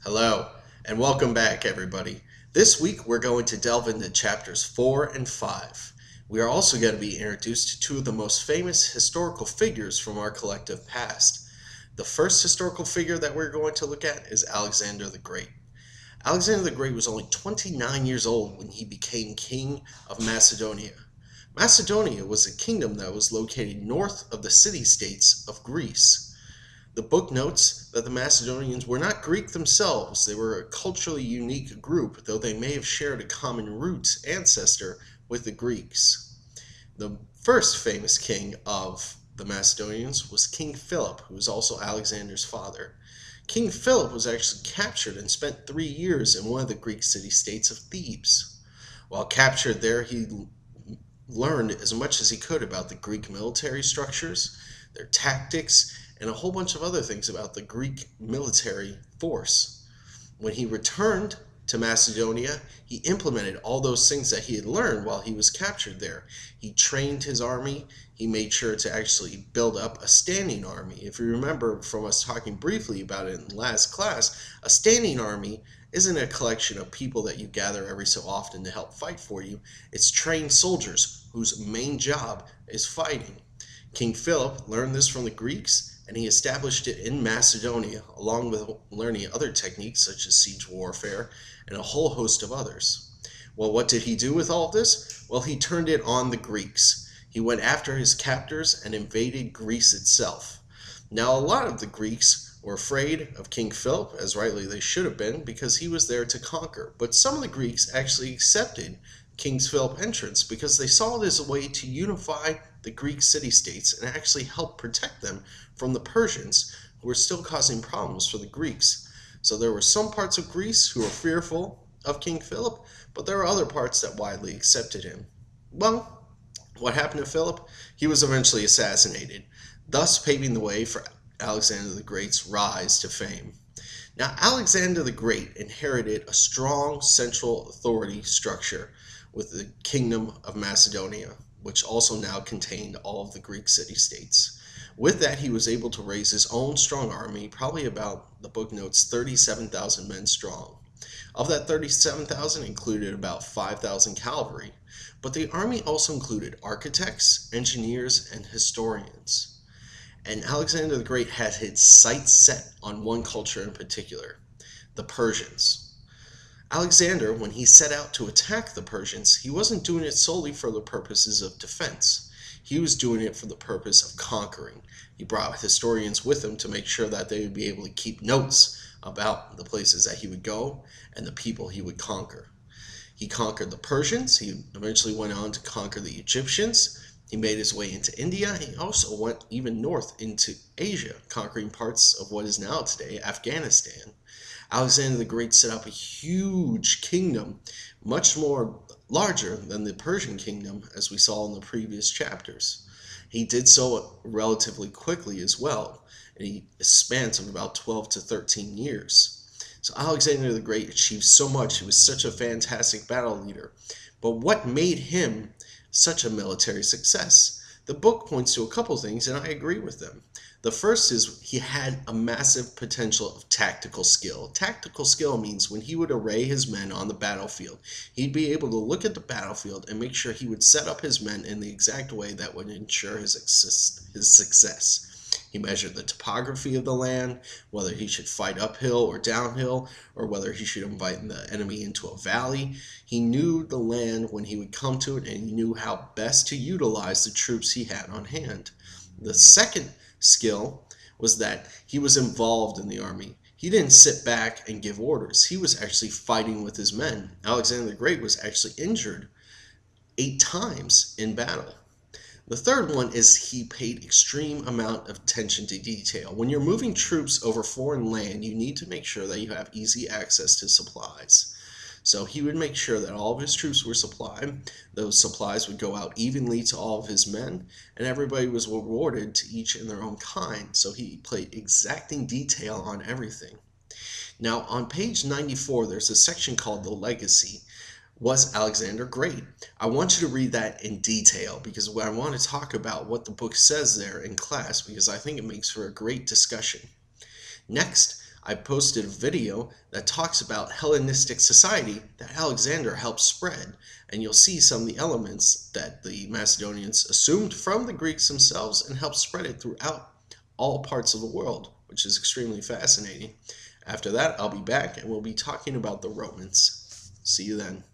Hello, and welcome back, everybody. This week we're going to delve into chapters 4 and 5. We are also going to be introduced to two of the most famous historical figures from our collective past. The first historical figure that we're going to look at is Alexander the Great. Alexander the Great was only 29 years old when he became king of Macedonia. Macedonia was a kingdom that was located north of the city states of Greece. The book notes that the Macedonians were not Greek themselves. They were a culturally unique group, though they may have shared a common root ancestor with the Greeks. The first famous king of the Macedonians was King Philip, who was also Alexander's father. King Philip was actually captured and spent 3 years in one of the Greek city-states of Thebes. While captured there, he learned as much as he could about the Greek military structures, their tactics, and a whole bunch of other things about the Greek military force. When he returned to Macedonia, he implemented all those things that he had learned while he was captured there. He trained his army. He made sure to actually build up a standing army. If you remember from us talking briefly about it in last class, a standing army isn't a collection of people that you gather every so often to help fight for you. It's trained soldiers whose main job is fighting. King Philip learned this from the Greeks, and he established it in Macedonia, along with learning other techniques such as siege warfare and a whole host of others. Well, what did he do with all of this? Well, he turned it on the Greeks. He went after his captors and invaded Greece itself. Now, a lot of the Greeks were afraid of King Philip, as rightly they should have been, because he was there to conquer. But some of the Greeks actually accepted King Philip's entrance because they saw it as a way to unify the Greek city-states and actually help protect them from the Persians, who were still causing problems for the Greeks. So there were some parts of Greece who were fearful of King Philip, but there were other parts that widely accepted him. Well, what happened to Philip? He was eventually assassinated, thus paving the way for Alexander the Great's rise to fame. Now, Alexander the Great inherited a strong central authority structure with the Kingdom of Macedonia, which also now contained all of the Greek city-states. With that, he was able to raise his own strong army, probably about, the book notes, 37,000 men strong. Of that 37,000 included about 5,000 cavalry, but the army also included architects, engineers, and historians. And Alexander the Great had his sights set on one culture in particular, the Persians. Alexander, when he set out to attack the Persians, he wasn't doing it solely for the purposes of defense. He was doing it for the purpose of conquering. He brought historians with him to make sure that they would be able to keep notes about the places that he would go and the people he would conquer. He conquered the Persians. He eventually went on to conquer the Egyptians. He made his way into India. He also went even north into Asia, conquering parts of what is now today Afghanistan. Alexander the Great set up a huge kingdom, much more larger than the Persian kingdom, as we saw in the previous chapters. He did so relatively quickly as well, in a span of about 12 to 13 years. So Alexander the Great achieved so much. He was such a fantastic battle leader. But what made him such a military success? The book points to a couple things, and I agree with them. The first is he had a massive potential of tactical skill. Tactical skill means when he would array his men on the battlefield, he'd be able to look at the battlefield and make sure he would set up his men in the exact way that would ensure his success. He measured the topography of the land, whether he should fight uphill or downhill, or whether he should invite the enemy into a valley. He knew the land when he would come to it, and he knew how best to utilize the troops he had on hand. The second skill was that he was involved in the army. He didn't sit back and give orders. He was actually fighting with his men. Alexander the Great was actually injured 8 times in battle. The third one is he paid extreme amount of attention to detail. When you're moving troops over foreign land, you need to make sure that you have easy access to supplies. So he would make sure that all of his troops were supplied. Those supplies would go out evenly to all of his men, and everybody was rewarded to each in their own kind. So he played exacting detail on everything. Now, on page 94, there's a section called The Legacy. Was Alexander great? I want you to read that in detail because I want to talk about what the book says there in class because I think it makes for a great discussion. Next, I posted a video that talks about Hellenistic society that Alexander helped spread, and you'll see some of the elements that the Macedonians assumed from the Greeks themselves and helped spread it throughout all parts of the world, which is extremely fascinating. After that, I'll be back and we'll be talking about the Romans. See you then.